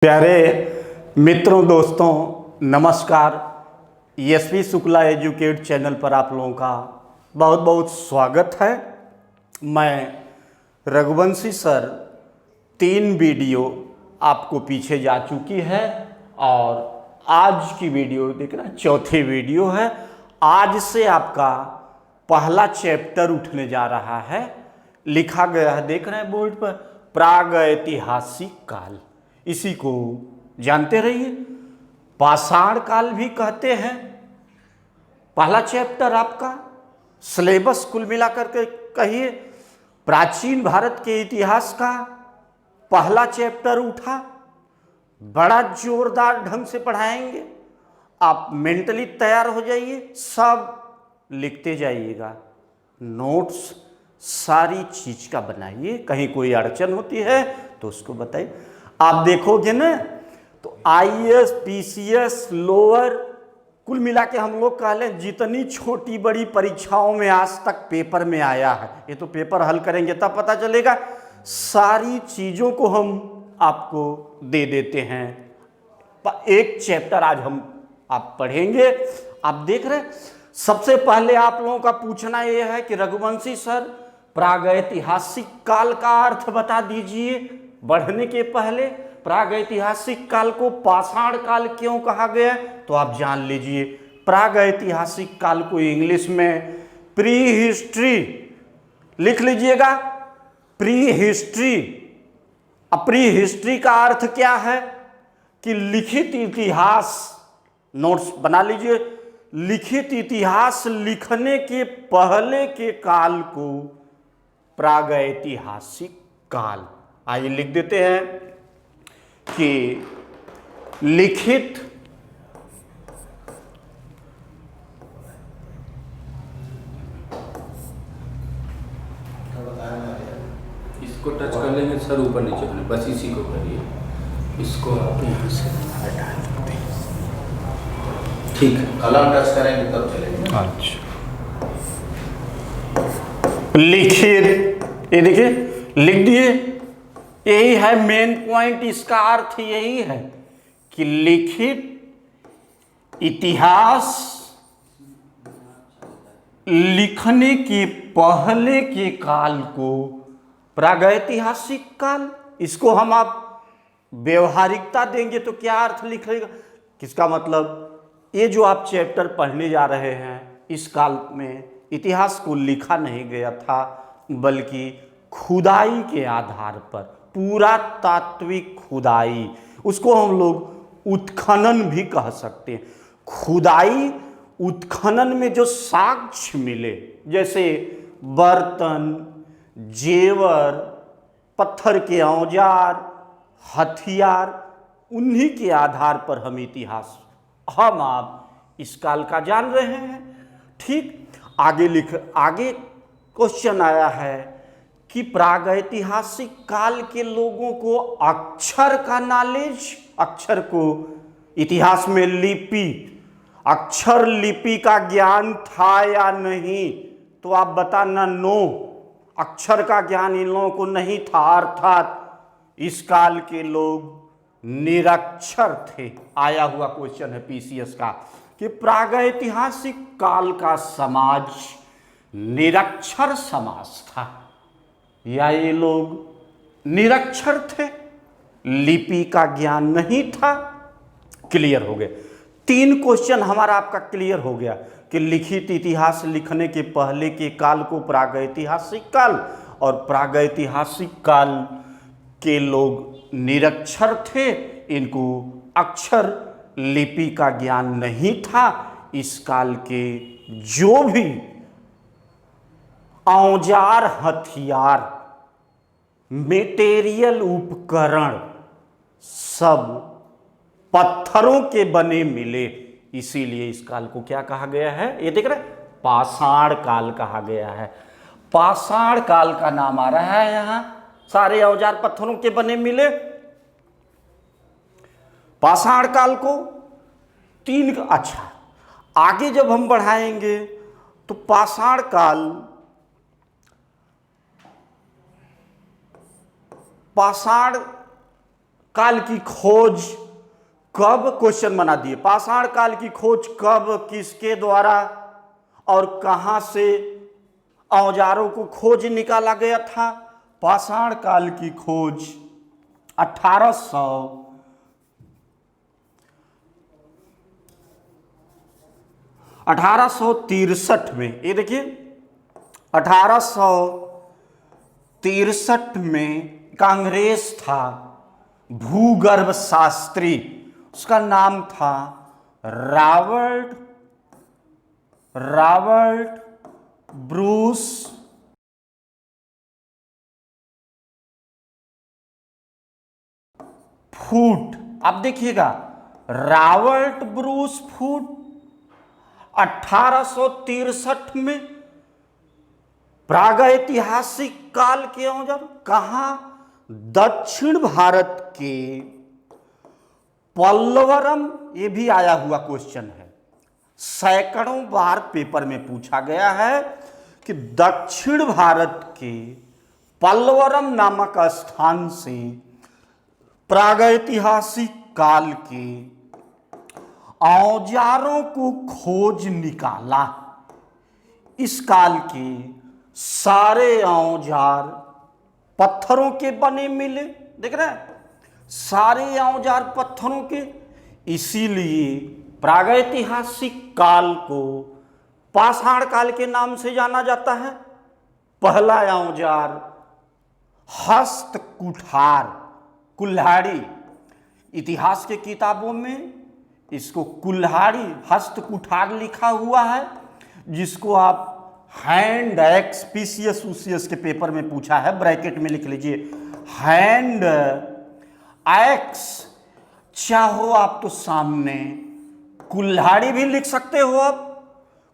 प्यारे मित्रों, दोस्तों, नमस्कार। एसपी शुक्ला एजुकेट चैनल पर आप लोगों का बहुत बहुत स्वागत है। मैं रघुवंशी सर 3 वीडियो आपको पीछे जा चुकी है और आज की वीडियो देखना चौथी वीडियो है। आज से आपका पहला चैप्टर उठने जा रहा है। लिखा गया है, देख रहे हैं बोर्ड पर, प्रागैतिहासिक काल। इसी को जानते रहिए, पाषाण काल भी कहते हैं। पहला चैप्टर आपका सिलेबस कुल मिलाकर के कहिए, प्राचीन भारत के इतिहास का पहला चैप्टर उठा। बड़ा जोरदार ढंग से पढ़ाएंगे, आप मेंटली तैयार हो जाइए, सब लिखते जाइएगा, नोट्स सारी चीज का बनाइए। कहीं कोई अड़चन होती है तो उसको बताइए। आप देखोगे ना तो आईएएस, पीसीएस, लोअर कुल मिला के हम लोग कह लें जितनी छोटी बड़ी परीक्षाओं में आज तक पेपर में आया है, ये तो पेपर हल करेंगे तब पता चलेगा, सारी चीज़ों को हम आपको दे देते हैं। एक चैप्टर आज आप पढ़ेंगे। आप देख रहे हैं, सबसे पहले आप लोगों का पूछना यह है कि रघुवंशी सर प्रागैतिहासिक काल का अर्थ बता दीजिए। बढ़ने के पहले प्रागैतिहासिक काल को पाषाण काल क्यों कहा गया, तो आप जान लीजिए। प्रागैतिहासिक काल को इंग्लिश में प्री हिस्ट्री लिख लीजिएगा, प्री हिस्ट्री। अब प्री हिस्ट्री का अर्थ क्या है कि लिखित इतिहास, नोट्स बना लीजिए, लिखित इतिहास लिखने के पहले के काल को प्रागैतिहासिक काल। आइए लिख देते हैं कि लिखित इसको टच कर लेंगे सर, ऊपर नीचे होने, बस इसी को करिए, इसको आप यहाँ से हटा देते हैं। ठीक है, कलम टच करेंगे तब चलेगा। अच्छा, लिखित, ये देखिए लिख दिए। यही है मेन पॉइंट, इसका अर्थ यही है कि लिखित इतिहास लिखने के पहले के काल को प्रागैतिहासिक काल। इसको हम आप व्यवहारिकता देंगे तो क्या अर्थ लिखेगा, किसका मतलब, ये जो आप चैप्टर पढ़ने जा रहे हैं, इस काल में इतिहास को लिखा नहीं गया था, बल्कि खुदाई के आधार पर, पूरा तात्विक खुदाई, उसको हम लोग उत्खनन भी कह सकते हैं। खुदाई, उत्खनन में जो साक्ष्य मिले, जैसे बर्तन, जेवर, पत्थर के औजार, हथियार, उन्हीं के आधार पर हम इतिहास, हम आप इस काल का जान रहे हैं। ठीक, आगे क्वेश्चन आया है कि प्रागैतिहासिक काल के लोगों को अक्षर का नॉलेज, अक्षर को इतिहास में लिपि, अक्षर लिपि का ज्ञान था या नहीं, तो आप बताना नो, अक्षर का ज्ञान इन लोगों को नहीं था, अर्थात इस काल के लोग निरक्षर थे। आया हुआ क्वेश्चन है पीसीएस का कि प्रागैतिहासिक काल का समाज निरक्षर समाज था या ये लोग निरक्षर थे, लिपि का ज्ञान नहीं था। क्लियर हो गया, 3 क्वेश्चन हमारा आपका क्लियर हो गया कि लिखित इतिहास लिखने के पहले के काल को प्रागैतिहासिक काल, और प्रागैतिहासिक काल के लोग निरक्षर थे, इनको अक्षर लिपि का ज्ञान नहीं था। इस काल के जो भी औजार, हथियार, मेटेरियल, उपकरण, सब पत्थरों के बने मिले, इसीलिए इस काल को क्या कहा गया है, ये देख रहे, पाषाण काल कहा गया है। पाषाण काल का नाम आ रहा है यहां, सारे औजार पत्थरों के बने मिले। पाषाण काल को 3, अच्छा आगे जब हम बढ़ाएंगे तो पाषाण काल, पाषाण काल की खोज कब, क्वेश्चन बना दिए, पाषाण काल की खोज कब, किसके द्वारा और कहां से औजारों को खोज निकाला गया था। पाषाण काल की खोज 1863 में, ये देखिए 1863 में कांग्रेस था, भूगर्भ शास्त्री, उसका नाम था रॉबर्ट ब्रूस फूट। अब देखिएगा, रॉबर्ट ब्रूस फूट 1863 में प्रागैतिहासिक काल के औजार कहां, दक्षिण भारत के पल्लवरम, ये भी आया हुआ क्वेश्चन है, सैकड़ों बार पेपर में पूछा गया है कि दक्षिण भारत के पल्लवरम नामक स्थान से प्रागैतिहासिक काल के औजारों को खोज निकाला। इस काल के सारे औजार पत्थरों के बने मिले, देख रहे हैं, सारे औजार पत्थरों के, इसीलिए प्रागैतिहासिक काल को पाषाण काल के नाम से जाना जाता है। पहला औजार हस्त कुठार, कुल्हाड़ी, इतिहास के किताबों में इसको कुल्हाड़ी, हस्त कुठार लिखा हुआ है, जिसको आप हैंड एक्स, पीसीएस यूसीएस के पेपर में पूछा है, ब्रैकेट में लिख लीजिए हैंड एक्स, चाहो आप तो सामने कुल्हाड़ी भी लिख सकते हो, आप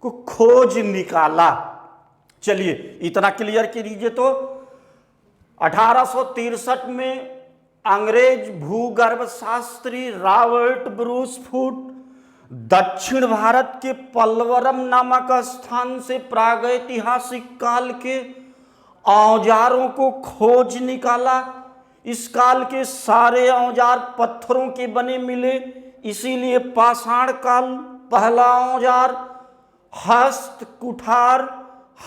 को खोज निकाला। चलिए इतना क्लियर कीजिए। तो 1863 में अंग्रेज भूगर्भ शास्त्री रॉबर्ट ब्रूस फूट दक्षिण भारत के पल्लवरम नामक स्थान से प्रागैतिहासिक काल के औजारों को खोज निकाला। इस काल के सारे औजार पत्थरों के बने मिले, इसीलिए पाषाण काल। पहला औजार हस्त कुठार,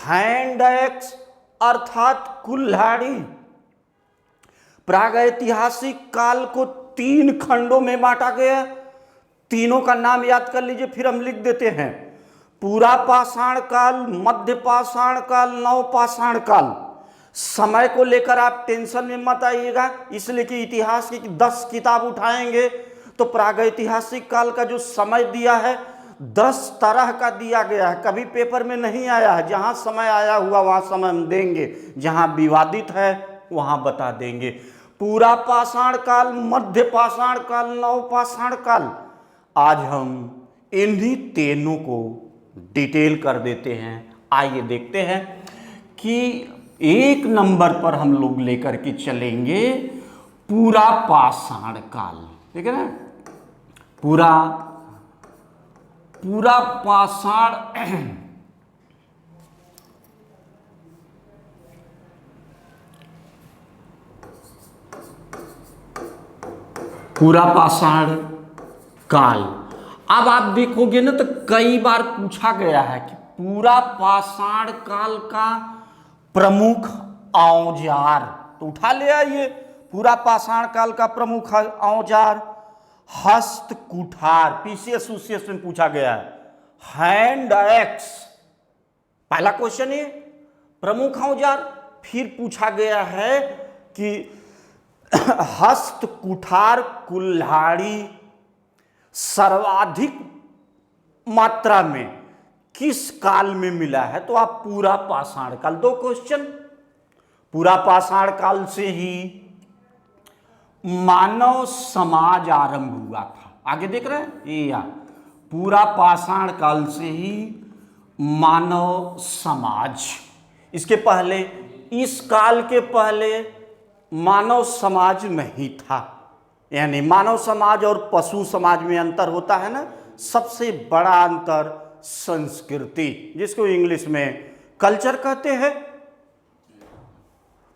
हैंड एक्स अर्थात कुल्हाड़ी। प्रागैतिहासिक काल को 3 खंडों में बांटा गया, तीनों का नाम याद कर लीजिए, फिर हम लिख देते हैं। पूरा पाषाण काल, मध्य पाषाण काल, नव पाषाण काल। समय को लेकर आप टेंशन में मत आइएगा, इसलिए कि इतिहास की 10 किताब उठाएंगे तो प्रागैतिहासिक काल का जो समय दिया है 10 तरह का दिया गया है, कभी पेपर में नहीं आया है। जहां समय आया हुआ वहां समय हम देंगे, जहां विवादित है वहां बता देंगे। पूरा पाषाण काल, मध्य पाषाण काल, नव पाषाण काल। आज हम इन्हीं तीनों को डिटेल कर देते हैं। आइए देखते हैं कि 1 नंबर पर हम लोग लेकर के चलेंगे पूरा पाषाण काल, ठीक है ना। पूरा पाषाण पूरा पाषाण काल। अब आप देखोगे ना तो कई बार पूछा गया है कि पूरा पाषाण काल का प्रमुख औजार, तो उठा ले आइए। पूरा पाषाण काल का प्रमुख औजार हस्त कुठार, पीसीएस यूसीएस में पूछा गया है। हैंड एक्स, पहला क्वेश्चन है प्रमुख औजार। फिर पूछा गया है कि हस्त कुठार कुल्हाड़ी सर्वाधिक मात्रा में किस काल में मिला है, तो आप पूरा पाषाण काल। 2 क्वेश्चन। पूरा पाषाण काल से ही मानव समाज आरंभ हुआ था, आगे देख रहे हैं ये, या पूरा पाषाण काल से ही मानव समाज। इसके पहले, इस काल के पहले मानव समाज नहीं था, यानी मानव समाज और पशु समाज में अंतर होता है ना। सबसे बड़ा अंतर संस्कृति, जिसको इंग्लिश में कल्चर कहते हैं।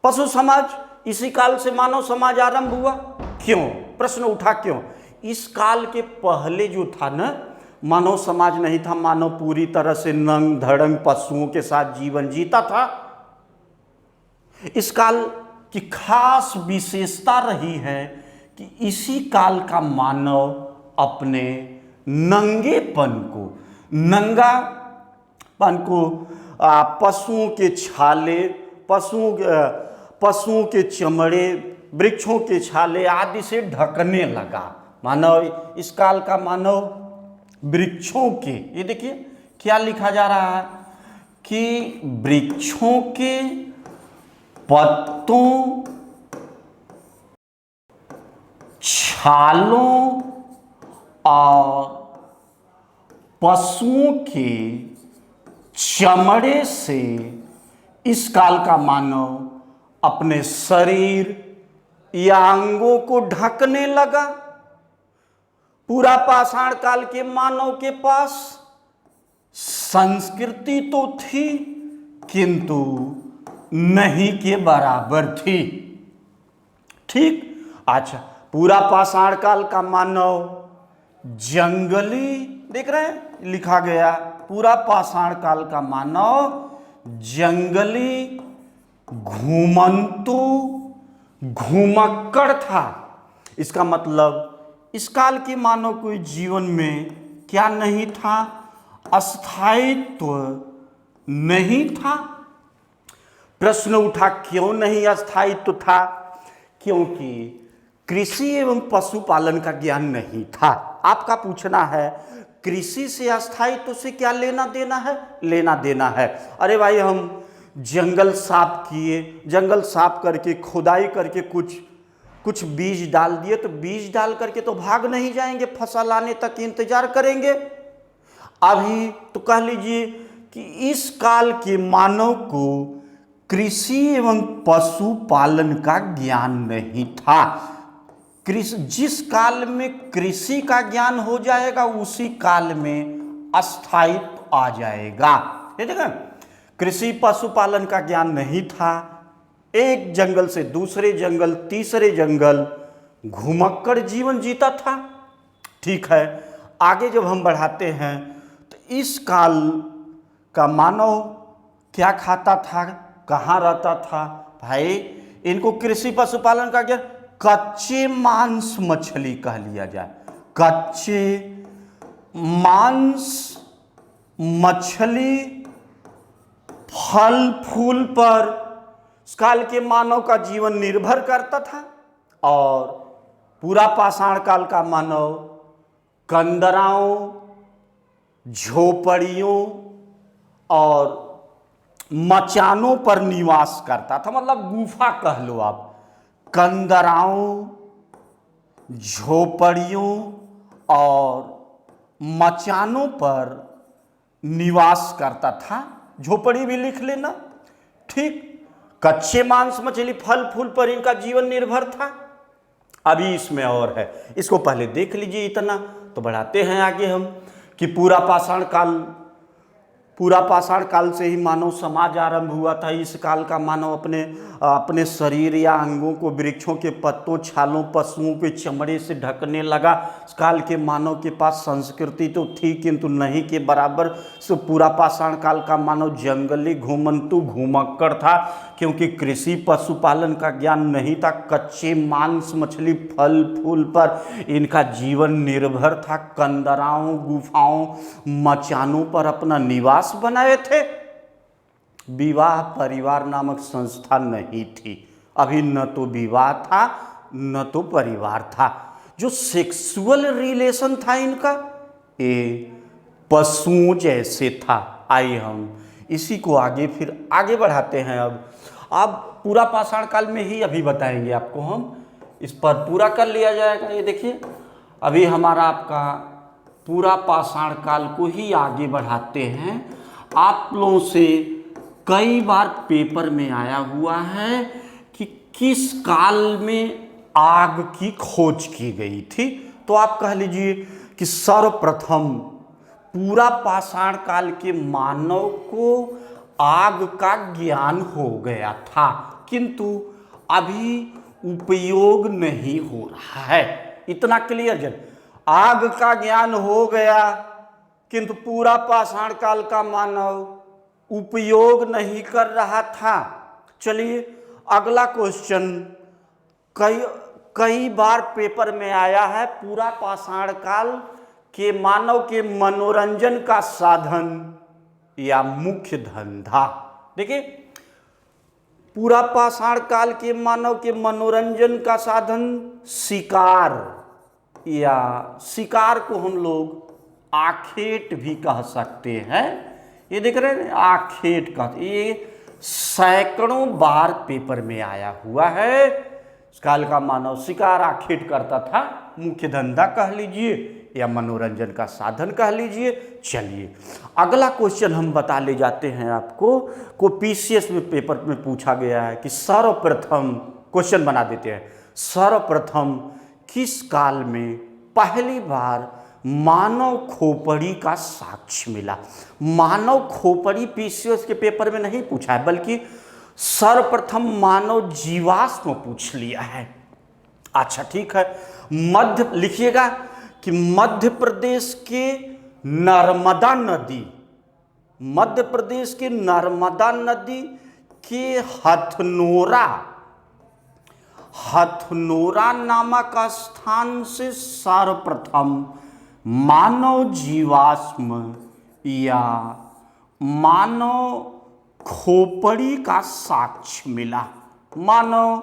पशु समाज, इसी काल से मानव समाज आरंभ हुआ। क्यों? प्रश्न उठा क्यों? इस काल के पहले जो था ना, मानव समाज नहीं था, मानव पूरी तरह से नंग धड़ंग पशुओं के साथ जीवन जीता था। इस काल की खास विशेषता रही है कि इसी काल का मानव अपने नंगापन को पशुओं के छाले, पशुओं के चमड़े, वृक्षों के छाले आदि से ढकने लगा। मानव, इस काल का मानव वृक्षों के, ये देखिए क्या लिखा जा रहा है कि वृक्षों के पत्तों, छालों और पशुओं के चमड़े से इस काल का मानव अपने शरीर या अंगों को ढकने लगा। पूरा पाषाण काल के मानव के पास संस्कृति तो थी किंतु नहीं के बराबर थी। ठीक, अच्छा, पूरा पाषाण काल का मानव जंगली, देख रहे हैं लिखा गया, पूरा पाषाण काल का मानव जंगली, घुमंतु, घुमक्कड़ था। इसका मतलब इस काल के मानव को जीवन में क्या नहीं था? अस्थायित्व नहीं था। प्रश्न उठा क्यों नहीं अस्थायित्व था? क्योंकि कृषि एवं पशुपालन का ज्ञान नहीं था। आपका पूछना है कृषि से अस्थायित्व से क्या लेना देना है? लेना देना है। अरे भाई, हम जंगल साफ किए, जंगल साफ करके खुदाई करके कुछ बीज डाल दिए, तो बीज डाल करके तो भाग नहीं जाएंगे, फसल आने तक इंतजार करेंगे। अभी तो कह लीजिए कि इस काल के मानव को कृषि एवं पशुपालन का ज्ञान नहीं था। जिस काल में कृषि का ज्ञान हो जाएगा उसी काल में अस्थायित्व आ जाएगा। ये देखें, कृषि पशुपालन का ज्ञान नहीं था। एक जंगल से दूसरे जंगल, तीसरे जंगल घुमक्कड़ जीवन जीता था। ठीक है, आगे जब हम बढ़ाते हैं तो इस काल का मानव क्या खाता था, कहाँ रहता था? भाई, इनको कृषि पशुपालन का ज्ञान, कच्चे मांस मछली कह लिया जाए, कच्चे मांस मछली, फल फूल पर इस काल के मानव का जीवन निर्भर करता था। और पूरा पाषाण काल का मानव कंदराओं, झोपड़ियों और मचानों पर निवास करता था। मतलब गुफा कह लो आप। कंदराओं, झोपड़ियों और मचानों पर निवास करता था। झोपड़ी भी लिख लेना। ठीक, कच्चे मांस मछली फल फूल पर इनका जीवन निर्भर था। अभी इसमें और है, इसको पहले देख लीजिए। इतना तो बढ़ाते हैं आगे हम कि पूरा पाषाण काल से ही मानव समाज आरंभ हुआ था। इस काल का मानव अपने शरीर या अंगों को वृक्षों के पत्तों, छालों, पशुओं के चमड़े से ढकने लगा। इस काल के मानव के पास संस्कृति तो थी किंतु नहीं के बराबर। सो पूरा पाषाण काल का मानव जंगली, घुमंतु, घुमक्कड़ था क्योंकि कृषि पशुपालन का ज्ञान नहीं था। कच्चे मांस मछली फल फूल पर इनका जीवन निर्भर था। कंदराओं, गुफाओं, मचानों पर अपना निवास बनाए थे। विवाह परिवार नामक संस्था नहीं थी। अभी न तो विवाह था न तो परिवार था। जो सेक्सुअल रिलेशन था इनका, ये पशुओं जैसे था। आइए हम इसी को आगे बढ़ाते हैं। अब पूरा पाषाण काल में ही अभी बताएंगे आपको हम, इस पर पूरा कर लिया जाएगा। ये देखिए, अभी हमारा आपका पूरा पाषाण काल को ही आगे बढ़ाते हैं। आप लोगों से कई बार पेपर में आया हुआ है कि किस काल में आग की खोज की गई थी। तो आप कह लीजिए कि सर्वप्रथम पूरा पाषाण काल के मानव को आग का ज्ञान हो गया था, किंतु अभी उपयोग नहीं हो रहा है। इतना क्लियर जन, आग का ज्ञान हो गया किंतु पूरा पाषाण काल का मानव उपयोग नहीं कर रहा था। चलिए अगला क्वेश्चन कई बार पेपर में आया है। पूरा पाषाण काल के मानव के मनोरंजन का साधन या मुख्य धंधा। देखिए, पूरा पाषाण काल के मानव के मनोरंजन का साधन शिकार, या शिकार को हम लोग आखेट भी कह सकते हैं। ये देख रहे हैं, आखेट का ये सैकड़ों बार पेपर में आया हुआ है। इस काल का मानव शिकार आखेट करता था, मुख्य धंधा कह लीजिए या मनोरंजन का साधन कह लीजिए। चलिए अगला क्वेश्चन हम बता ले जाते हैं आपको, को पीसीएस में पेपर में पूछा गया है कि सर्वप्रथम, क्वेश्चन बना देते हैं, सर्वप्रथम किस काल में पहली बार मानव खोपड़ी का साक्ष्य मिला। मानव खोपड़ी पीसीएस के पेपर में नहीं पूछा है, बल्कि सर्वप्रथम मानव जीवाश्म पूछ लिया है। अच्छा ठीक है, मध्य लिखिएगा कि मध्य प्रदेश के नर्मदा नदी, मध्य प्रदेश के नर्मदा नदी के हथनोरा नामक स्थान से सर्वप्रथम मानव जीवाश्म या मानव खोपड़ी का साक्ष्य मिला। मानव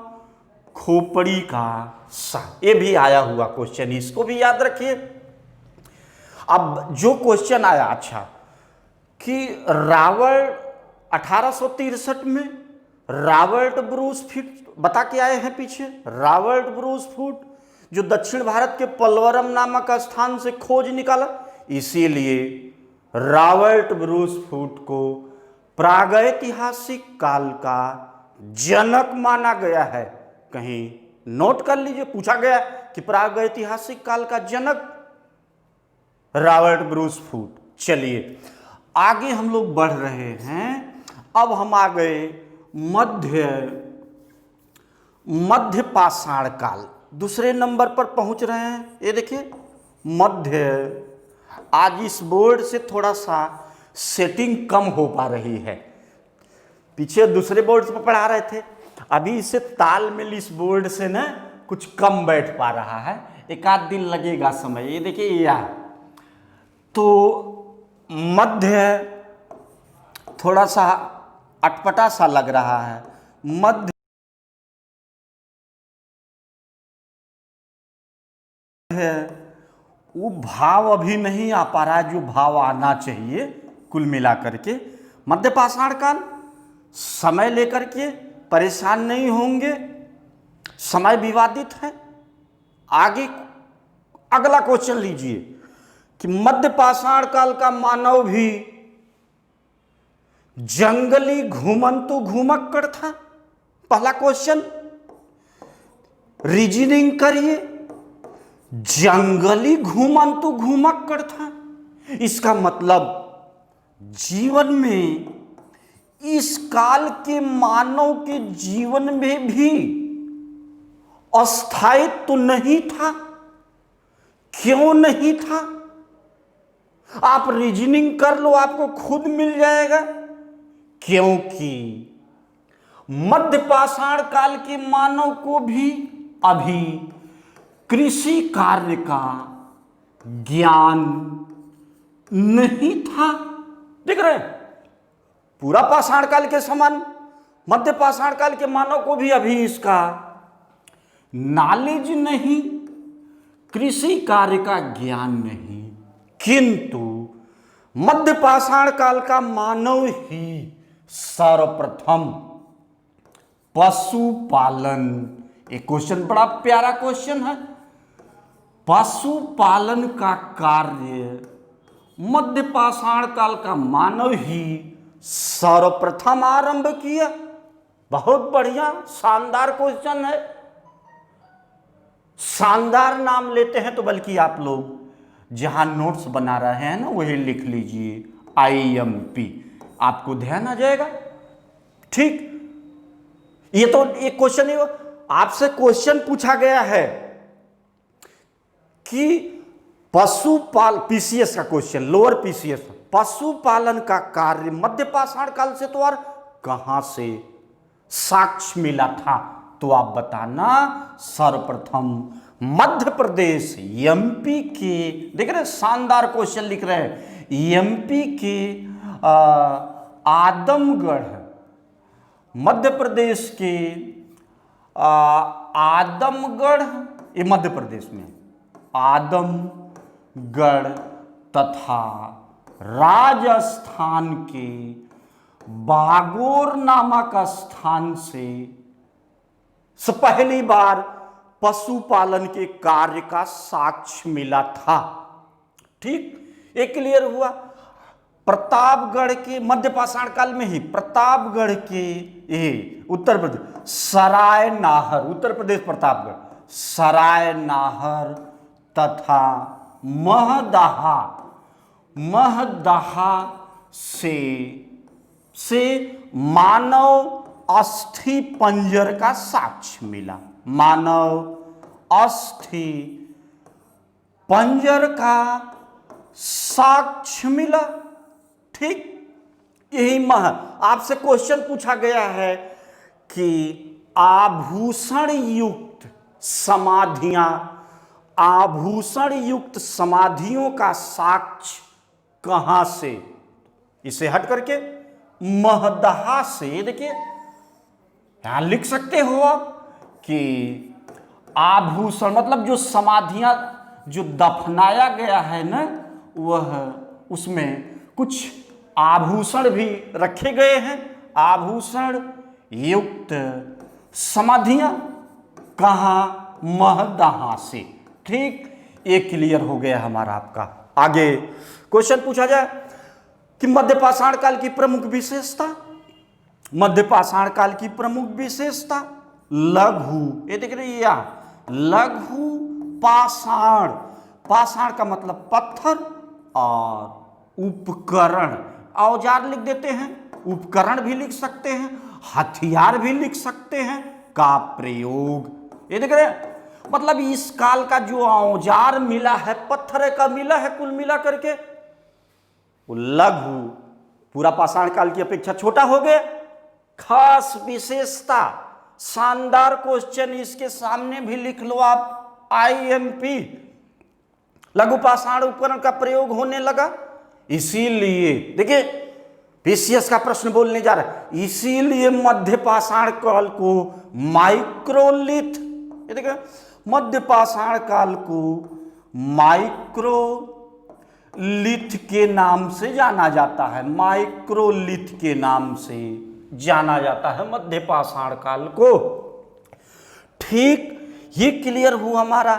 खोपड़ी का साक्ष्य, ये भी आया हुआ क्वेश्चन, इसको भी याद रखिए। अब जो क्वेश्चन आया, अच्छा, कि रावर्ट 1863 में रॉबर्ट ब्रूस फूट बता के आए हैं पीछे, रॉबर्ट ब्रूस फूट जो दक्षिण भारत के पलवरम नामक स्थान से खोज निकाला, इसीलिए रॉबर्ट ब्रूस फूट को प्रागैतिहासिक काल का जनक माना गया है। कहीं नोट कर लीजिए, पूछा गया कि प्रागैतिहासिक काल का जनक रॉबर्ट ब्रूस फूट। चलिए आगे हम लोग बढ़ रहे हैं। अब हम आ गए मध्य पाषाण काल, दूसरे नंबर पर पहुंच रहे हैं। ये देखिए मध्य, आज इस बोर्ड से थोड़ा सा सेटिंग कम हो पा रही है, पीछे दूसरे बोर्ड पर पढ़ा रहे थे, अभी इसे तालमेल इस बोर्ड से ना कुछ कम बैठ पा रहा है, एक आध दिन लगेगा समय। ये देखिए यह तो मध्य थोड़ा सा अटपटा सा लग रहा है। मध्य है वो भाव अभी नहीं आ पा रहा है जो भाव आना चाहिए। कुल मिलाकर के मध्य पाषाण काल, समय लेकर के परेशान नहीं होंगे, समय विवादित है। आगे अगला क्वेश्चन लीजिए कि मध्य पाषाण काल का मानव भी जंगली घुमंतु घुमक्कड़ था। पहला क्वेश्चन रीजनिंग करिए, जंगली घुमंतु घुमक्कड़ था, इसका मतलब जीवन में, इस काल के मानव के जीवन में भी अस्थायित्व तो नहीं था। क्यों नहीं था? आप रीजनिंग कर लो, आपको खुद मिल जाएगा। क्योंकि मध्य पाषाण काल के मानव को भी अभी कृषि कार्य का ज्ञान नहीं था। देख रहे हैं, पूरा पाषाण काल के समान मध्य पाषाण काल के मानव को भी अभी इसका नॉलेज नहीं, कृषि कार्य का ज्ञान नहीं। किंतु मध्य पाषाण काल का मानव ही सर्वप्रथम पशुपालन, एक क्वेश्चन बड़ा प्यारा क्वेश्चन है, पशुपालन का कार्य मध्य पाषाण काल का मानव ही सर्वप्रथम आरंभ किया। बहुत बढ़िया, शानदार क्वेश्चन है। शानदार नाम लेते हैं तो बल्कि आप लोग जहां नोट्स बना रहे हैं ना वही लिख लीजिए IMP, आपको ध्यान आ जाएगा। ठीक, ये तो एक क्वेश्चन ही। आपसे क्वेश्चन पूछा गया है कि पशुपाल पीसीएस का क्वेश्चन, लोअर पीसीएस, पशुपालन का कार्य मध्य पाषाण काल से तो और कहां से साक्ष्य मिला था? तो आप बताना। सर्वप्रथम मध्य प्रदेश एमपी के, देख रहे शानदार क्वेश्चन लिख रहे हैं, एमपी के आदमगढ़, मध्य प्रदेश के आदमगढ़, ये मध्य प्रदेश में आदमगढ़ तथा राजस्थान के बागोर नामक स्थान से पहली बार पशुपालन के कार्य का साक्ष्य मिला था। ठीक, एक क्लियर हुआ। प्रतापगढ़ के मध्य पाषाण काल में ही प्रतापगढ़ के ये उत्तर प्रदेश सराय नाहर, उत्तर प्रदेश प्रतापगढ़, सराय नाहर तथा महदहा से मानव अस्थि पंजर का साक्ष्य मिला। मानव अस्थि पंजर का साक्ष्य मिला। ठीक, यही आपसे क्वेश्चन पूछा गया है कि आभूषण युक्त समाधियां, आभूषण युक्त समाधियों का साक्ष्य कहां से? इसे हट करके महदहा से, देखिए यहां लिख सकते हो आप कि आभूषण मतलब जो समाधियां जो दफनाया गया है ना, वह उसमें कुछ आभूषण भी रखे गए हैं। आभूषण युक्त समाधियां कहां? महदहा से। ठीक, ये क्लियर हो गया हमारा आपका। आगे क्वेश्चन पूछा जाए कि मध्य पाषाण काल की प्रमुख विशेषता, मध्य पाषाण काल की प्रमुख विशेषता लघु, ये देख रहे हैं यहां लघु पाषाण, पाषाण का मतलब पत्थर, और उपकरण, औजार लिख देते हैं, उपकरण भी लिख सकते हैं, हथियार भी लिख सकते हैं का प्रयोग। ये देख रहे हैं, मतलब इस काल का जो औजार मिला है, पत्थर का मिला है, कुल मिला करके वो लघु, पूरा पाषाण काल की अपेक्षा छोटा हो गया। खास विशेषता, शानदार क्वेश्चन, इसके सामने भी लिख लो आप, आईएमपी, लघु पाषाण उपकरण का प्रयोग होने लगा। इसीलिए देखिए पीसीएस का प्रश्न बोलने जा रहा है, इसीलिए मध्य पाषाण काल को माइक्रोलिथ, ये देखिए मध्य पाषाण काल को माइक्रोलिथ के नाम से जाना जाता है। माइक्रोलिथ के नाम से जाना जाता है मध्य पाषाण काल को। ठीक, ये क्लियर हुआ हमारा।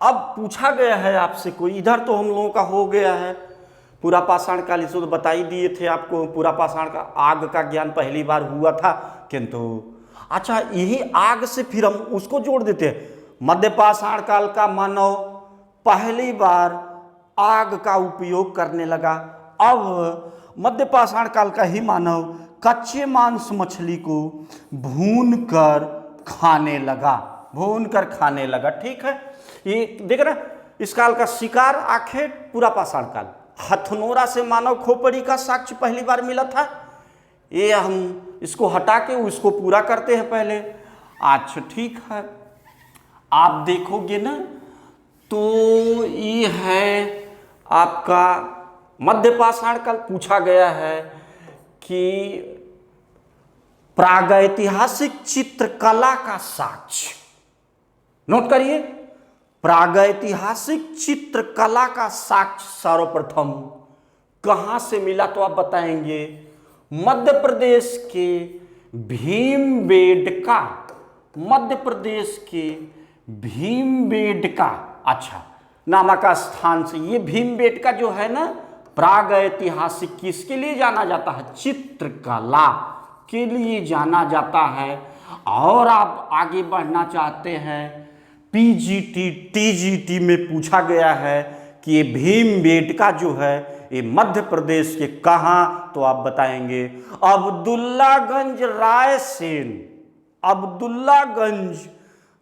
अब पूछा गया है आपसे कोई, इधर तो हम लोगों का हो गया है पूरा पाषाण काल, इसे तो बता ही दिए थे आपको, पूरा पाषाण का आग का ज्ञान पहली बार हुआ था, किंतु अच्छा यही आग से फिर हम उसको जोड़ देते हैं। मध्य पाषाण काल का मानव पहली बार आग का उपयोग करने लगा। अब मध्य पाषाण काल का ही मानव कच्चे मांस मछली को भून कर खाने लगा, भून कर खाने लगा। ठीक है, ये देख रहे हैं, इस काल का शिकार आखेट पूरा पाषाण काल। हथनोरा से मानव खोपड़ी का साक्ष्य पहली बार मिला था। ये हम इसको हटा के उसको पूरा करते हैं पहले। अच्छा ठीक है, आप देखोगे ना तो ये है आपका मध्य पाषाण काल। पूछा गया है कि प्रागैतिहासिक चित्रकला का साक्ष्य, नोट करिए, प्रागैतिहासिक चित्रकला का साक्ष्य सर्वप्रथम कहां से मिला? तो आप बताएंगे मध्य प्रदेश के भीमबेटका, मध्य प्रदेश के भीमबेटका, अच्छा नामक स्थान से। ये भीमबेटका जो है ना, प्रागैतिहासिक किसके लिए जाना जाता है? चित्रकला के लिए जाना जाता है। और आप आगे बढ़ना चाहते हैं, पीजीटी टीजीटी में पूछा गया है कि ये भीमबेटका जो है ये मध्य प्रदेश के कहाँ? तो आप बताएंगे अब्दुल्लागंज रायसेन, अब्दुल्लागंज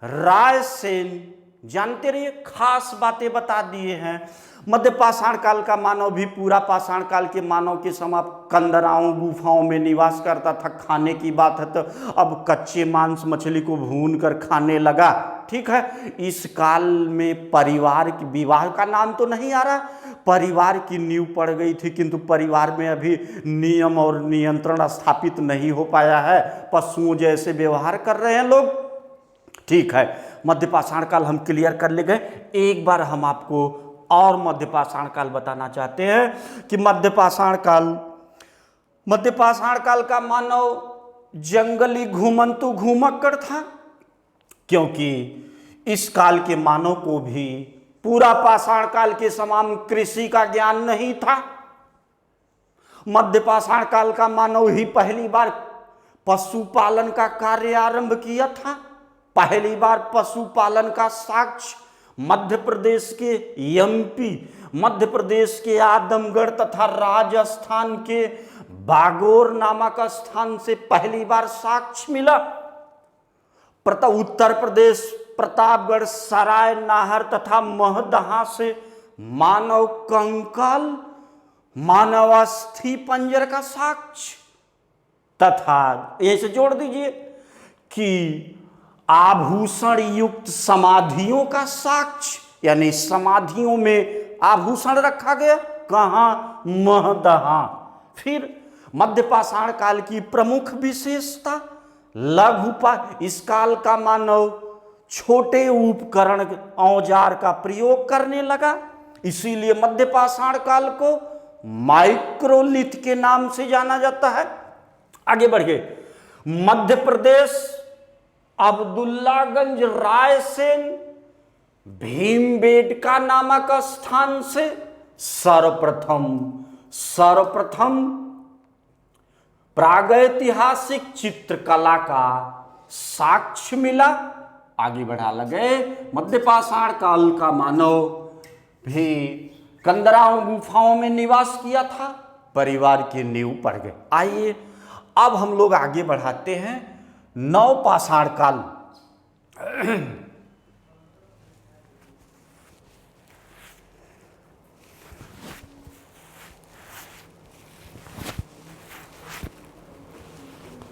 रायसेन, जानते रहिए, खास बातें बता दिए हैं। मध्य पाषाण काल का मानव भी पूरा पाषाण काल के मानव के समान कंदराओं गुफाओं में निवास करता था। खाने की बात है तो अब कच्चे मांस मछली को भून कर खाने लगा। ठीक है, इस काल में परिवार की, विवाह का नाम तो नहीं आ रहा, परिवार की नींव पड़ गई थी, किंतु परिवार में अभी नियम और नियंत्रण स्थापित नहीं हो पाया है। पशुओं जैसे व्यवहार कर रहे हैं लोग। ठीक है, मध्य पाषाण काल हम क्लियर कर ले गए। एक बार हम आपको और मध्य पाषाण काल बताना चाहते हैं कि मध्य पाषाण काल का मानव जंगली घुमंतु घुमक्कड़ था, क्योंकि इस काल के मानव को भी पूरा पाषाण काल के समान कृषि का ज्ञान नहीं था। मध्य पाषाण काल का मानव ही पहली बार पशुपालन का कार्य आरंभ किया था। पहली बार पशुपालन का साक्ष्य मध्य प्रदेश के एमपी, मध्य प्रदेश के आदमगढ़ तथा राजस्थान के बागोर नामक स्थान से पहली बार साक्ष्य मिला। उत्तर प्रदेश प्रतापगढ़, सराय, नाहर तथा महदहा से मानव कंकाल, मानव अस्थि पंजर का साक्ष्य तथा यहीं से जोड़ दीजिए कि आभूषण युक्त समाधियों का साक्ष्य, यानी समाधियों में आभूषण रखा गया। कहाँ? महदहा। फिर मध्य पाषाण काल की प्रमुख विशेषता लघु इस काल का मानव छोटे उपकरण औजार का प्रयोग करने लगा, इसीलिए मध्य पाषाण काल को माइक्रोलिथ के नाम से जाना जाता है। आगे बढ़िए, मध्य प्रदेश अब्दुल्लागंज, रायसेन, भीमबेटका नामक स्थान से सर्वप्रथम प्रागैतिहासिक चित्रकला का साक्ष्य मिला। आगे बढ़ा लगे, मध्य पाषाण काल का मानव भी कंदराओं गुफाओं में निवास किया था, परिवार की नींव पड़ गए। आइए अब हम लोग आगे बढ़ाते हैं नव पाषाण काल।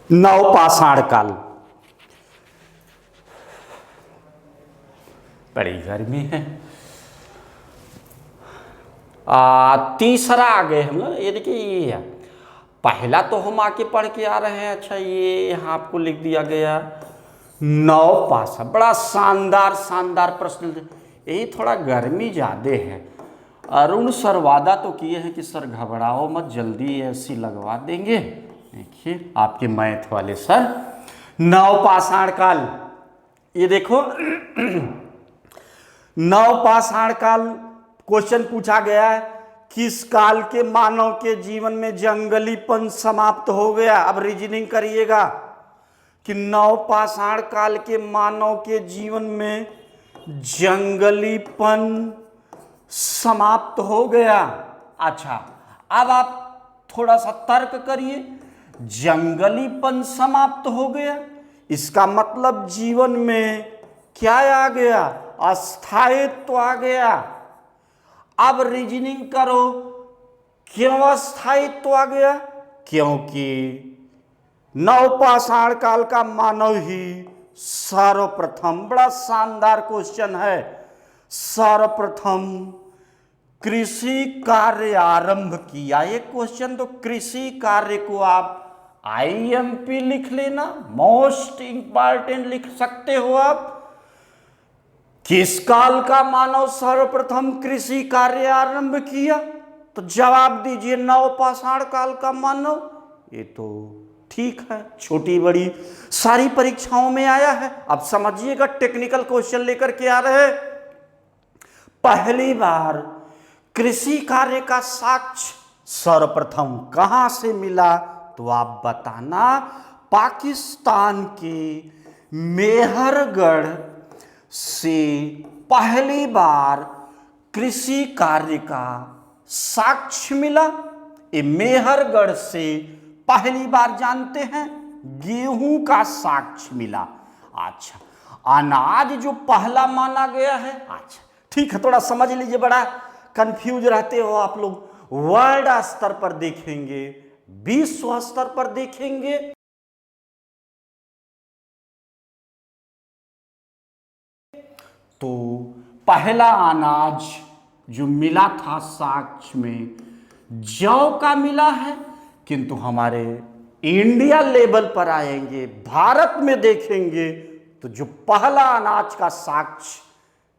नव पाषाण काल, बड़ी गर्मी है। तीसरा आ गए हम लोग, ये देखिए ये है। पहला तो हम आके पढ़ के आ रहे हैं। अच्छा, ये यहाँ आपको लिख दिया गया नव पाषाण, बड़ा शानदार प्रश्न। यही थोड़ा गर्मी ज़्यादा है। अरुण सर वादा तो किए हैं कि सर घबराओ मत, जल्दी ऐसी लगवा देंगे। देखिए आपके मैथ वाले सर, नव पाषाण काल, ये देखो नव पाषाण काल क्वेश्चन पूछा गया है, किस काल के मानव के जीवन में जंगलीपन समाप्त हो गया। अब रीजनिंग करिएगा कि नव पाषाण काल के मानव के जीवन में जंगलीपन समाप्त हो गया। अच्छा, अब आप थोड़ा सा तर्क करिए। जंगलीपन समाप्त हो गया, इसका मतलब जीवन में क्या आ गया? अस्थायित्व आ गया। अब रीजनिंग करो, क्यों अस्थायित्व आ गया? क्योंकि नव पाषाण काल का मानव ही सर्वप्रथम, बड़ा शानदार क्वेश्चन है, सर्वप्रथम कृषि कार्य आरंभ किया। ये क्वेश्चन तो कृषि कार्य को आप IMP लिख लेना, मोस्ट इंपॉर्टेंट लिख सकते हो आप। किस काल का मानव सर्वप्रथम कृषि कार्य आरंभ किया? तो जवाब दीजिए नव पाषाण काल का मानव। ये तो ठीक है, छोटी बड़ी सारी परीक्षाओं में आया है। अब समझिएगा, टेक्निकल क्वेश्चन लेकर के आ रहे हैं। पहली बार कृषि कार्य का साक्ष्य सर्वप्रथम कहां से मिला? तो आप बताना, पाकिस्तान के मेहरगढ़ से पहली बार कृषि कार्य का साक्ष्य मिला। ये मेहरगढ़ से पहली बार जानते हैं गेहूं का साक्ष्य मिला। अच्छा, अनाज जो पहला माना गया है। अच्छा ठीक है, थोड़ा समझ लीजिए, बड़ा कंफ्यूज रहते हो आप लोग। वर्ल्ड स्तर पर देखेंगे, विश्व स्तर पर देखेंगे, तो पहला अनाज जो मिला था साक्ष्य में जौ का मिला है, किंतु हमारे इंडिया लेवल पर आएंगे, भारत में देखेंगे तो जो पहला अनाज का साक्ष्य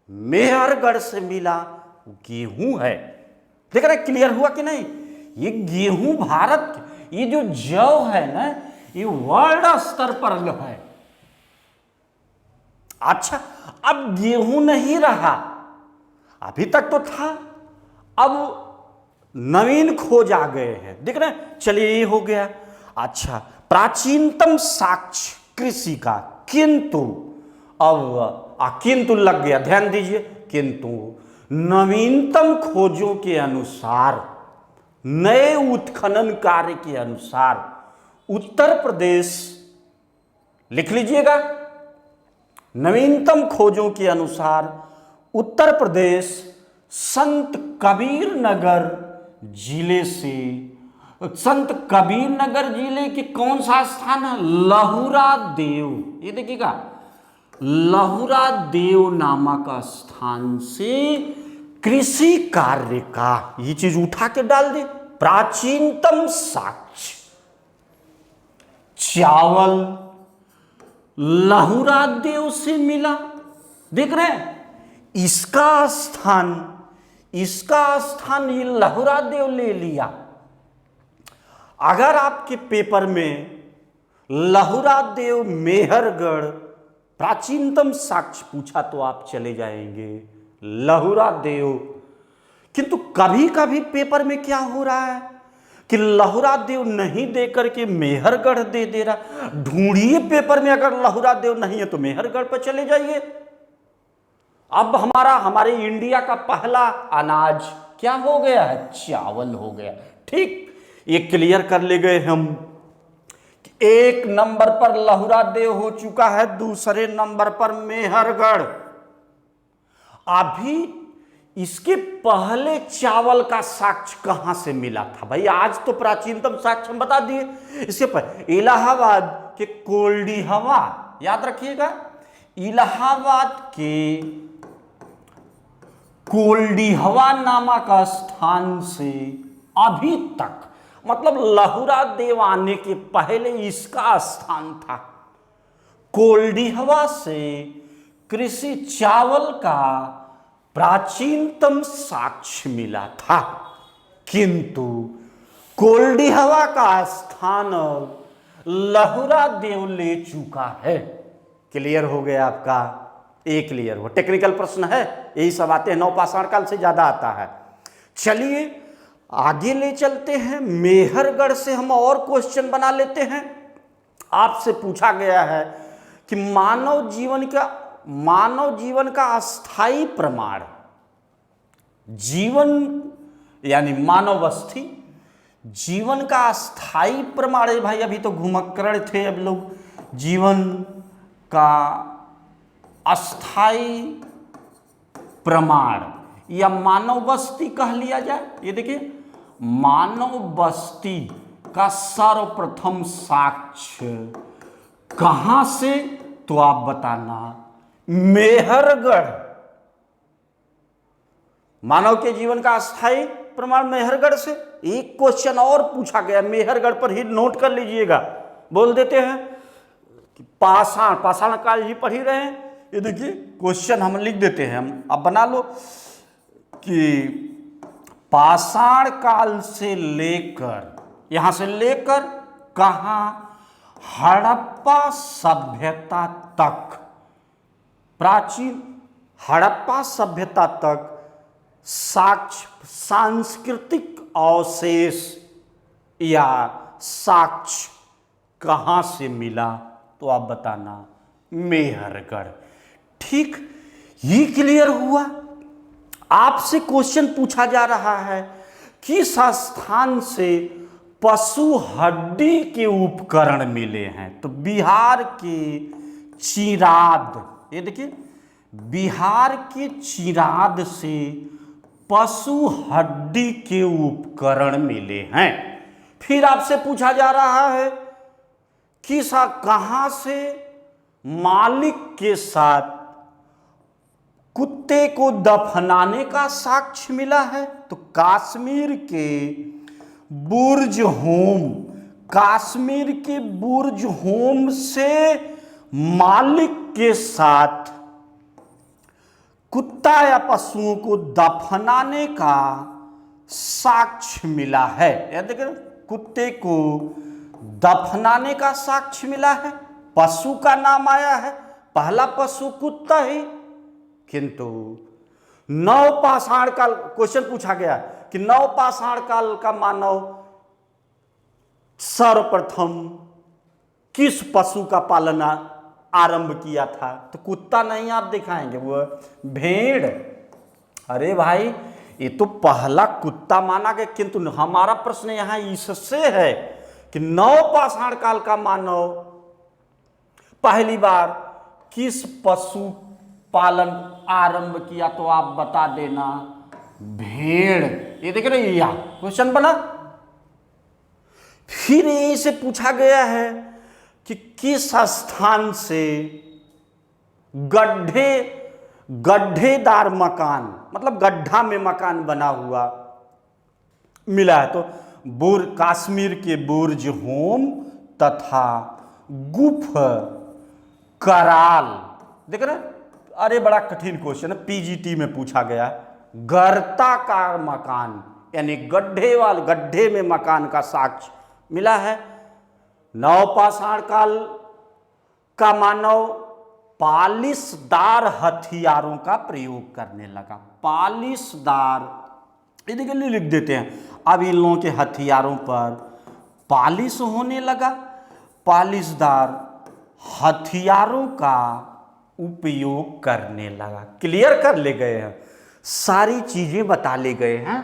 मेहरगढ़ से मिला वो गेहूं है। देख रहे, क्लियर हुआ कि नहीं? ये गेहूं भारत, ये जो जौ है ना, ये वर्ल्ड स्तर पर है। अच्छा, अब गेहूं नहीं रहा, अभी तक तो था, अब नवीन खोज आ गए हैं। देख रहे हैं, चलिए ये हो गया। अच्छा, प्राचीनतम साक्ष्य कृषि का, किंतु अब किंतु लग गया, ध्यान दीजिए, किंतु नवीनतम खोजों के अनुसार, नए उत्खनन कार्य के अनुसार उत्तर प्रदेश, लिख लीजिएगा, नवीनतम खोजों के अनुसार उत्तर प्रदेश संत कबीर नगर जिले से, संत कबीर नगर जिले के कौन सा स्थान है? लहुरा देव, ये देखिएगा, लहुरा देव नामक स्थान से कृषि कार्य का, ये चीज उठा के डाल दे, प्राचीनतम साक्ष्य चावल लहुरा देव से मिला। देख रहे हैं, इसका स्थान ये लहुरा देव ले लिया। अगर आपके पेपर में लहुरा देव मेहरगढ़ प्राचीनतम साक्ष्य पूछा तो आप चले जाएंगे लहुरा देव। किंतु कभी कभी पेपर में क्या हो रहा है कि लहुरा देव नहीं दे करके मेहरगढ़ दे रहा। ढूंढिए पेपर में, अगर लहुरा देव नहीं है तो मेहरगढ़ पर चले जाइए। अब हमारे इंडिया का पहला अनाज क्या हो गया है? चावल हो गया। ठीक, ये क्लियर कर ले गए हम। एक नंबर पर लहुरा देव हो चुका है, दूसरे नंबर पर मेहरगढ़। अभी इसके पहले चावल का साक्ष्य कहां से मिला था भाई? आज तो प्राचीनतम साक्ष्य हम बता दिए। इसके पर इलाहाबाद के कोल्डी हवा, याद रखिएगा, इलाहाबाद के कोल्डी हवा नामक स्थान से अभी तक, मतलब लहुरा देव आने के पहले इसका स्थान था। कोल्डी हवा से कृषि चावल का प्राचीनतम साक्ष्य मिला था, किंतु कोल्डी हवा का स्थान लहुरा देव ले चुका है। क्लियर हो गया आपका? एक क्लियर हो। टेक्निकल प्रश्न है, यही सब आते हैं, नवपाषाण काल से ज्यादा आता है। चलिए आगे ले चलते हैं। मेहरगढ़ से हम और क्वेश्चन बना लेते हैं। आपसे पूछा गया है कि मानव जीवन का अस्थाई प्रमाण, जीवन यानी मानव अस्थि, जीवन का अस्थाई प्रमाण है भाई। अभी तो घुमक्कड़ थे, अब लोग जीवन का अस्थाई प्रमाण या मानव बस्ती कह लिया जाए। ये देखिए, मानव बस्ती का सर्वप्रथम साक्ष्य कहां से? तो आप बताना, मेहरगढ़। मानव के जीवन का अस्थाई प्रमाण मेहरगढ़ से। एक क्वेश्चन और पूछा गया मेहरगढ़ पर ही, नोट कर लीजिएगा। बोल देते हैं कि पाषाण काल ही पढ़ ही रहे हैं। ये देखिए क्वेश्चन हम लिख देते हैं, हम अब बना लो कि पाषाण काल से लेकर, यहां से लेकर कहां? हड़प्पा सभ्यता तक, प्राचीन हड़प्पा सभ्यता तक साक्ष्य, सांस्कृतिक अवशेष या साक्ष्य कहां से मिला? तो आप बताना, मेहरगढ़। ठीक, ये क्लियर हुआ। आपसे क्वेश्चन पूछा जा रहा है किस स्थान से पशु हड्डी के उपकरण मिले हैं? तो बिहार के चिराद, ये देखिए, बिहार के चिराद से पशु हड्डी के उपकरण मिले हैं। फिर आपसे पूछा जा रहा है कि कहां से मालिक के साथ कुत्ते को दफनाने का साक्ष्य मिला है? तो कश्मीर के बुर्ज होम, कश्मीर के बुर्ज होम से मालिक के साथ कुत्ता या पशुओं को दफनाने का साक्ष्य मिला है। यह देखिए, कुत्ते को दफनाने का साक्ष्य मिला है, पशु का नाम आया है, पहला पशु कुत्ता ही। किंतु नवपाषाण काल, क्वेश्चन पूछा गया कि नवपाषाण काल का मानव सर्वप्रथम किस पशु का पालन आरंभ किया था? तो कुत्ता नहीं आप दिखाएंगे, वो भेड़। अरे भाई, ये तो पहला कुत्ता माना गया। किंतु हमारा प्रश्न यहां इससे है कि नवपाषाण काल का मानव पहली बार किस पशु पालन आरंभ किया? तो आप बता देना, भेड़। ये देख रहे, यह क्वेश्चन बना। फिर इसे पूछा गया है कि किस स्थान से गड्ढेदार मकान, मतलब गड्ढा में मकान बना हुआ मिला है? तो कश्मीर के बुर्ज होम तथा गुफ कराल। देख रहे, अरे बड़ा कठिन क्वेश्चन है, पीजीटी में पूछा गया। गर्ताकार मकान यानी गड्ढे में मकान का साक्ष्य मिला है। नवपाषाण काल का मानव पालिशदार हथियारों का प्रयोग करने लगा। पालिशदार, ये देखिए लिख देते हैं, अब इन लोगों के हथियारों पर पालिश होने लगा। पालिशदार हथियारों का उपयोग करने लगा। क्लियर कर ले गए हैं, सारी चीजें बता ले गए हैं।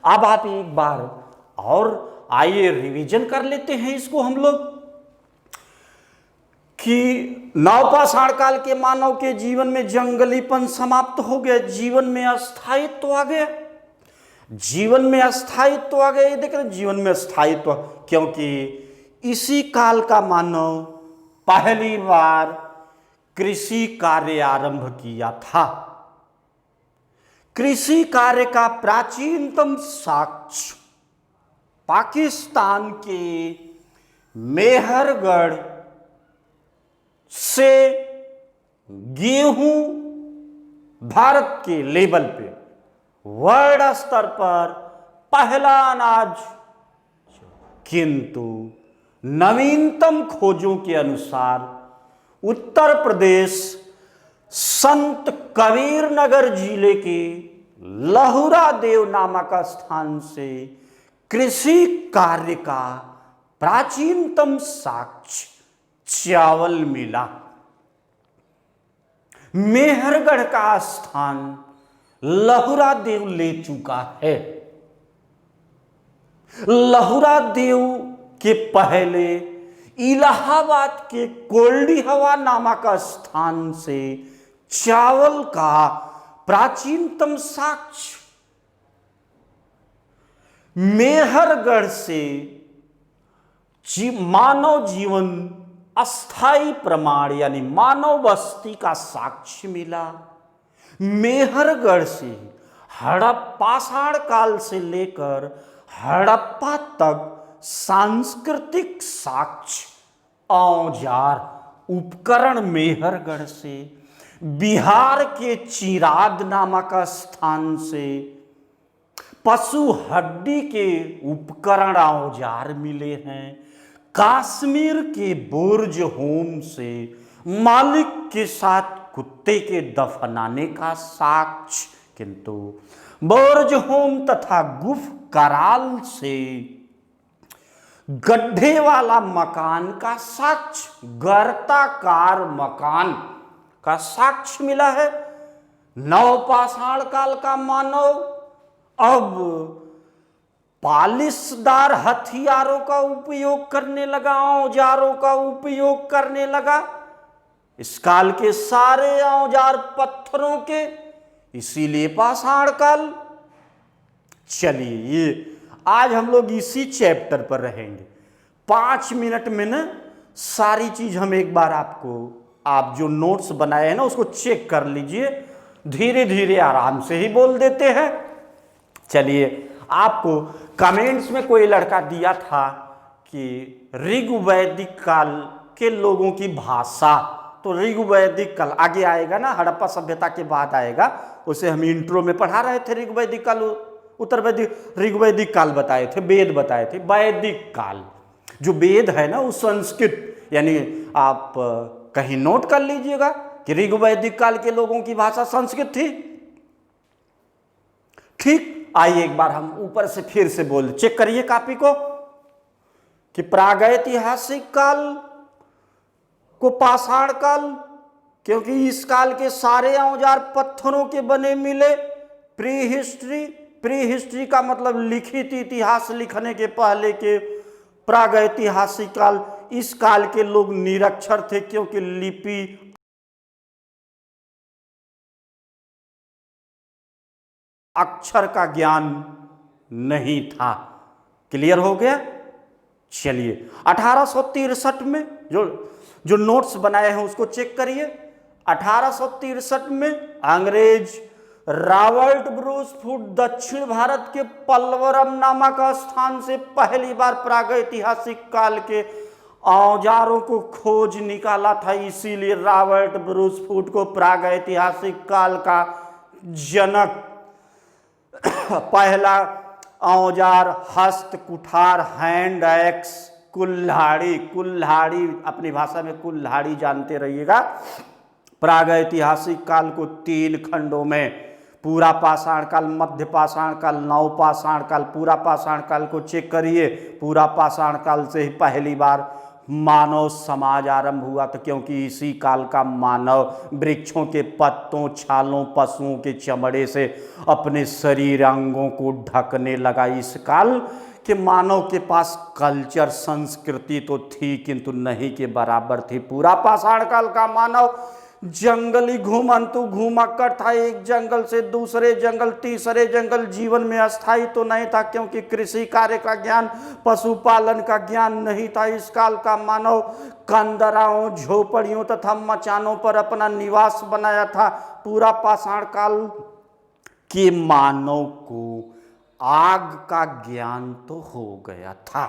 अब आप एक बार और आइए रिवीजन कर लेते हैं इसको हम लोग कि नवपाषाण काल के मानव के जीवन में जंगलीपन समाप्त हो गया, जीवन में अस्थायित्व आ गया। जीवन में अस्थायित्व आ गया, ये देख रहे, जीवन में अस्थायित्व, क्योंकि इसी काल का मानव पहली बार कृषि कार्य आरंभ किया था। कृषि कार्य का प्राचीनतम साक्ष्य पाकिस्तान के मेहरगढ़ से गेहूं भारत के लेवल पे वर्ल्ड स्तर पर पहला अनाज। किंतु नवीनतम खोजों के अनुसार उत्तर प्रदेश संत कबीर नगर जिले के लहुरा देव नामक स्थान से कृषि कार्य का प्राचीनतम साक्ष्य चावल मिला। मेहरगढ़ का स्थान लहुरा देव ले चुका है। लहुरा देव के पहले इलाहाबाद के कोल्डी हवा नामक स्थान से चावल का प्राचीनतम साक्ष्य, मेहरगढ़ से मानव जीवन अस्थाई प्रमाण यानी मानव बस्ती का साक्ष्य मिला। मेहरगढ़ से हड़प्पाषाण काल से लेकर हड़प्पा तक सांस्कृतिक साक्ष्य, औजार, उपकरण मेहरगढ़ से, बिहार के चिराद नामक स्थान से पशु हड्डी के उपकरण औजार मिले हैं। कश्मीर के बुर्ज होम से मालिक के साथ कुत्ते के दफनाने का साक्ष्य, किंतु बुर्ज होम तथा गुफ कराल से गड्ढे वाला मकान का साक्ष्य, गर्ताकार मकान का साक्ष्य मिला है। नवपाषाण काल का मानव अब पालिशदार हथियारों का उपयोग करने लगा, औजारों का उपयोग करने लगा। इस काल के सारे औजार पत्थरों के, इसीलिए पाषाण काल। चलिए ये आज हम लोग इसी चैप्टर पर रहेंगे। 5 मिनट में ना सारी चीज हम एक बार आप जो नोट्स बनाए हैं ना उसको चेक कर लीजिए, धीरे धीरे आराम से ही बोल देते हैं। चलिए, आपको कमेंट्स में कोई लड़का दिया था कि ऋग्वैदिक काल के लोगों की भाषा, तो ऋग्वैदिक काल आगे आएगा ना, हड़प्पा सभ्यता के बाद आएगा, उसे हम इंट्रो में पढ़ा रहे थे। ऋग्वैदिक काल, उत्तर वैदिक, ऋग्वैदिक काल बताए थे, वेद बताए थे। वैदिक काल जो वेद है ना वो संस्कृत, यानी आप कहीं नोट कर लीजिएगा कि ऋग्वैदिक काल के लोगों की भाषा संस्कृत थी। ठीक, आइए एक बार हम ऊपर से फिर से बोल, चेक करिए कॉपी को कि प्रागैतिहासिक काल को पाषाण काल, क्योंकि इस काल के सारे औजार पत्थरों के बने मिले। प्री हिस्ट्री का मतलब लिखित इतिहास लिखने के पहले के प्रागैतिहासिक काल। इस काल के लोग निरक्षर थे क्योंकि लिपि अक्षर का ज्ञान नहीं था। क्लियर हो गया? चलिए, 1863 में जो नोट्स बनाए हैं उसको चेक करिए। 1863 में अंग्रेज रॉबर्ट ब्रूस फूड दक्षिण भारत के पल्वरम नामक स्थान से पहली बार प्रागैतिहासिक काल के औजारों को खोज निकाला था। इसीलिए रॉबर्ट ब्रूस फूड को प्रागैतिहासिक काल का जनक, पहला औजार हस्त कुठार, हैंड एक्स, कुल्हाड़ी अपनी भाषा में कुल्हाड़ी जानते रहिएगा। प्रागैतिहासिक काल को 3 खंडों में, पूरा पाषाण काल, मध्य पाषाण काल, नव पाषाण काल। पूरा पाषाण काल को चेक करिए, पूरा पाषाण काल से ही पहली बार मानव समाज आरंभ हुआ था, क्योंकि इसी काल का मानव वृक्षों के पत्तों, छालों, पशुओं के चमड़े से अपने शरीर अंगों को ढकने लगा। इस काल के मानव के पास कल्चर, संस्कृति तो थी किंतु नहीं के बराबर थी। पूरा पाषाण काल का मानव जंगली घुमंतु घुमक्कड़ था। एक जंगल से दूसरे जंगल, तीसरे जंगल, जीवन में अस्थायी तो नहीं था क्योंकि कृषि कार्य का ज्ञान, पशुपालन का ज्ञान नहीं था। इस काल का मानव कंदराओं, झोपड़ियों तथा मचानों पर अपना निवास बनाया था। पूरा पाषाण काल के मानव को आग का ज्ञान तो हो गया था,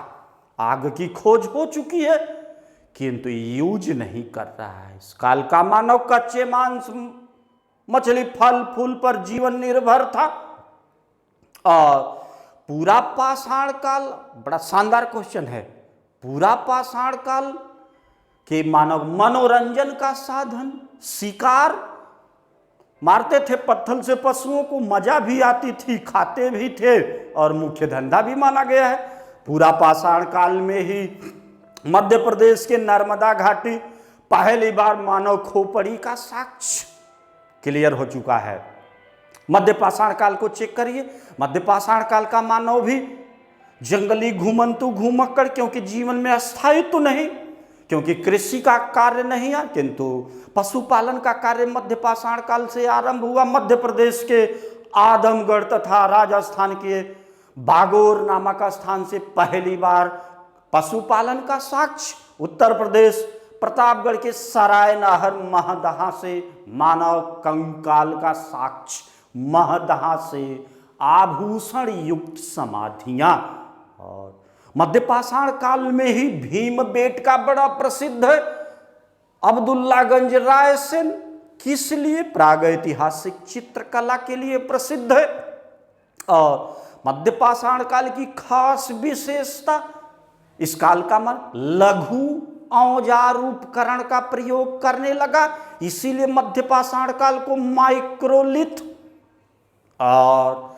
आग की खोज हो चुकी है, किंतु यूज नहीं कर रहा है। इस काल का मानव कच्चे मांस, मछली, फल फूल पर जीवन निर्भर था। और पूरा पाषाण काल, बड़ा शानदार क्वेश्चन है, पूरा पाषाण काल के मानव मनोरंजन का साधन शिकार, मारते थे पत्थर से पशुओं को, मजा भी आती थी, खाते भी थे और मुख्य धंधा भी माना गया है। पूरा पाषाण काल में ही मध्य प्रदेश के नर्मदा घाटी पहली बार मानव खोपड़ी का साक्ष्य क्लियर हो चुका है। मध्य पाषाण काल को चेक करिए। मध्य पाषाण काल का मानव भी जंगली घुमंतु घुमक्कड़, क्योंकि जीवन में अस्थायित्व नहीं, क्योंकि कृषि का कार्य नहीं है, किंतु पशुपालन का कार्य मध्य पाषाण काल से आरंभ हुआ। मध्य प्रदेश के आदमगढ़ तथा राजस्थान के बागोर नामक स्थान से पहली बार पशुपालन का साक्ष्य। उत्तर प्रदेश प्रतापगढ़ के सरायनहर महदहा से मानव कंकाल का साक्ष्य, महदहा से आभूषण युक्त समाधियां। और मध्य पाषाण काल में ही भीमबेटका बड़ा प्रसिद्ध है। अब्दुल्लागंज रायसेन किस लिए? प्रागैतिहासिक चित्रकला के लिए प्रसिद्ध है। और मध्य पाषाण काल की खास विशेषता, इस काल का मन लघु औजार उपकरण का प्रयोग करने लगा, इसीलिए मध्य पाषाण काल को माइक्रोलिथ। और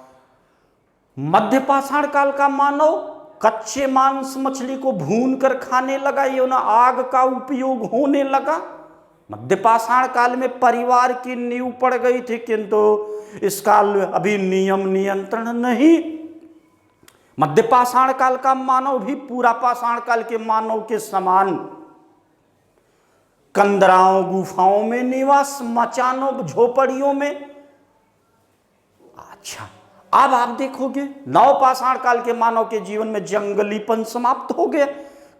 मध्य पाषाण काल का मानव कच्चे मांस, मछली को भून कर खाने लगा, ये ना आग का उपयोग होने लगा। मध्य पाषाण काल में परिवार की नींव पड़ गई थी, किंतु इस काल अभी नियम नियंत्रण नहीं। मध्य पाषाण काल का मानव भी पूरा पाषाण काल के मानव के समान कंदराओं गुफाओं में निवास, मचानों झोपड़ियों में। अच्छा, अब आप देखोगे नवपाषाण काल के मानव के जीवन में जंगलीपन समाप्त हो गया,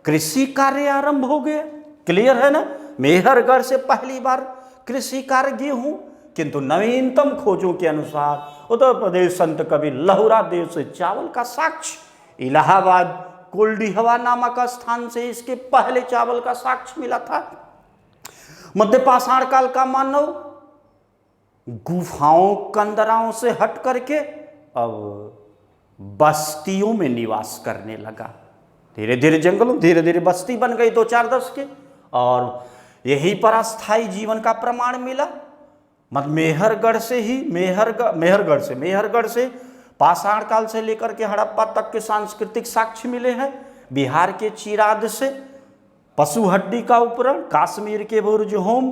कृषि कार्य आरंभ हो गया। क्लियर है ना? मेहरगढ़ से पहली बार कृषि कार्य गेहूं, किंतु नवीनतम खोजों के अनुसार उत्तर प्रदेश संत कवि लहुरा देव से चावल का साक्ष्य, इलाहाबाद कुलडीहवा नामक स्थान से इसके पहले चावल का साक्ष्य मिला था। मध्य पाषाण काल का मानव गुफाओं कंदराओं से हट करके अब बस्तियों में निवास करने लगा। धीरे धीरे जंगलों, धीरे धीरे बस्ती बन गई 2-4-10 के, और यहीं पर अस्थायी जीवन का प्रमाण मिला। मेहरगढ़ से पाषाण काल से लेकर के हड़प्पा तक के सांस्कृतिक साक्ष्य मिले हैं। बिहार के चिराद से पशु हड्डी का उपरण, कश्मीर के बुर्जहोम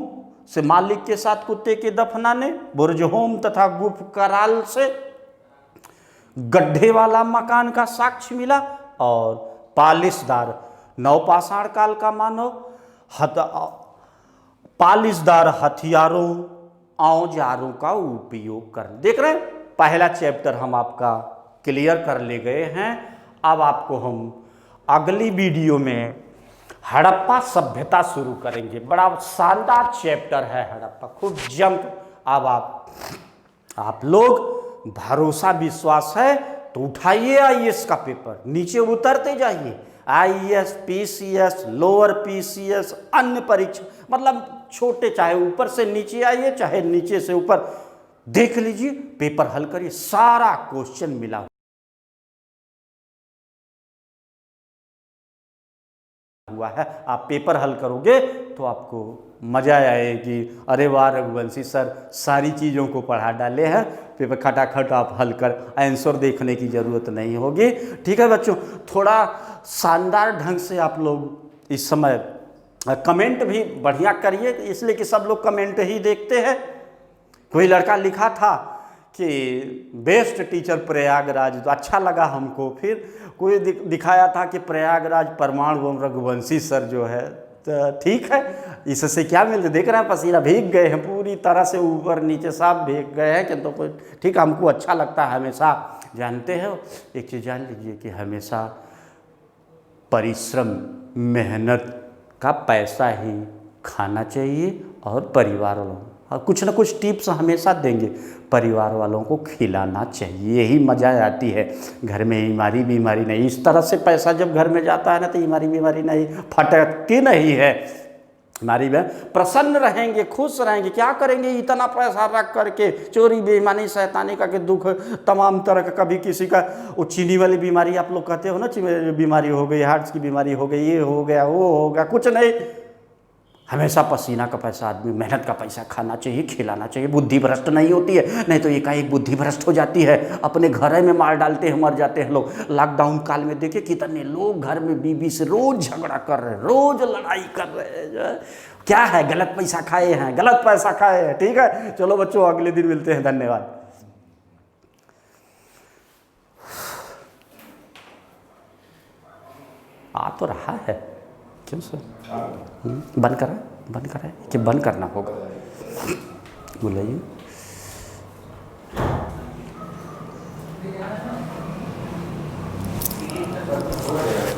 से मालिक के साथ कुत्ते के दफनाने, बुर्जहोम तथा गुफ कराल से गड्ढे वाला मकान का साक्ष्य मिला, और पालिशदार नवपाषाण काल का मानव पालिशदार हथियारों औजारों का उपयोग कर। देख रहे हैं, पहला चैप्टर हम आपका क्लियर कर ले गए हैं। अब आपको हम अगली वीडियो में हड़प्पा सभ्यता शुरू करेंगे। बड़ा शानदार चैप्टर है हड़प्पा, खूब जमकर। अब आप लोग भरोसा विश्वास है तो उठाइए आईएएस का पेपर, नीचे उतरते जाइए। आईएएस, पीसीएस, लोअर पीसीएस, अन्य परीक्षा, मतलब छोटे, चाहे ऊपर से नीचे आइए चाहे नीचे से ऊपर, देख लीजिए, पेपर हल करिए, सारा क्वेश्चन मिला हुआ है। आप पेपर हल करोगे तो आपको मजा आएगी। अरे वाह रघुवंशी सर, सारी चीज़ों को पढ़ा डाले हैं, पेपर खटाखट आप हल कर, आंसर देखने की ज़रूरत नहीं होगी। ठीक है बच्चों, थोड़ा शानदार ढंग से आप लोग इस समय कमेंट भी बढ़िया करिए, इसलिए कि सब लोग कमेंट ही देखते हैं। कोई लड़का लिखा था कि बेस्ट टीचर प्रयागराज, तो अच्छा लगा हमको। फिर कोई दिखाया था कि प्रयागराज परमाणु बम रघुवंशी सर जो है। तो ठीक है, इससे क्या मिलता, देख रहे हैं पसीना भीग गए हैं पूरी तरह से, ऊपर नीचे सब भीग गए हैं, किंतु कोई ठीक, हमको अच्छा लगता है हमेशा। जानते हो एक चीज़ जान लीजिए कि हमेशा परिश्रम, मेहनत का पैसा ही खाना चाहिए, और परिवार वालों और कुछ ना कुछ टिप्स हमेशा देंगे, परिवार वालों को खिलाना चाहिए, यही मज़ा आती है। घर में बीमारी नहीं, इस तरह से पैसा जब घर में जाता है ना तो बीमारी नहीं फटकती नहीं है। हमारी बहन प्रसन्न रहेंगे, खुश रहेंगे। क्या करेंगे इतना पैसा रख करके, चोरी बेईमानी शैतानी का के दुख तमाम तरह का। कभी किसी का वो चीनी वाली बीमारी आप लोग कहते हो ना, बीमारी हो गई, हार्ट की बीमारी हो गई, ये हो गया वो हो गया, कुछ नहीं। हमेशा पसीना का पैसा, आदमी मेहनत का पैसा खाना चाहिए, खिलाना चाहिए। बुद्धि भ्रष्ट नहीं होती है, नहीं तो एकाएक बुद्धि भ्रष्ट हो जाती है, अपने घर में मार डालते हैं, मर जाते हैं लोग। लॉकडाउन काल में देखिए कितने लोग घर में बीवी से रोज झगड़ा कर रहे हैं, रोज लड़ाई कर रहे हैं। क्या है, गलत पैसा खाए हैं, गलत पैसा खाए हैं। ठीक है, चलो बच्चों, अगले दिन मिलते हैं। धन्यवाद। आ तो रहा है, क्यों सर? बंद करा है कि बंद करना होगा? बुलाइए। हो गया।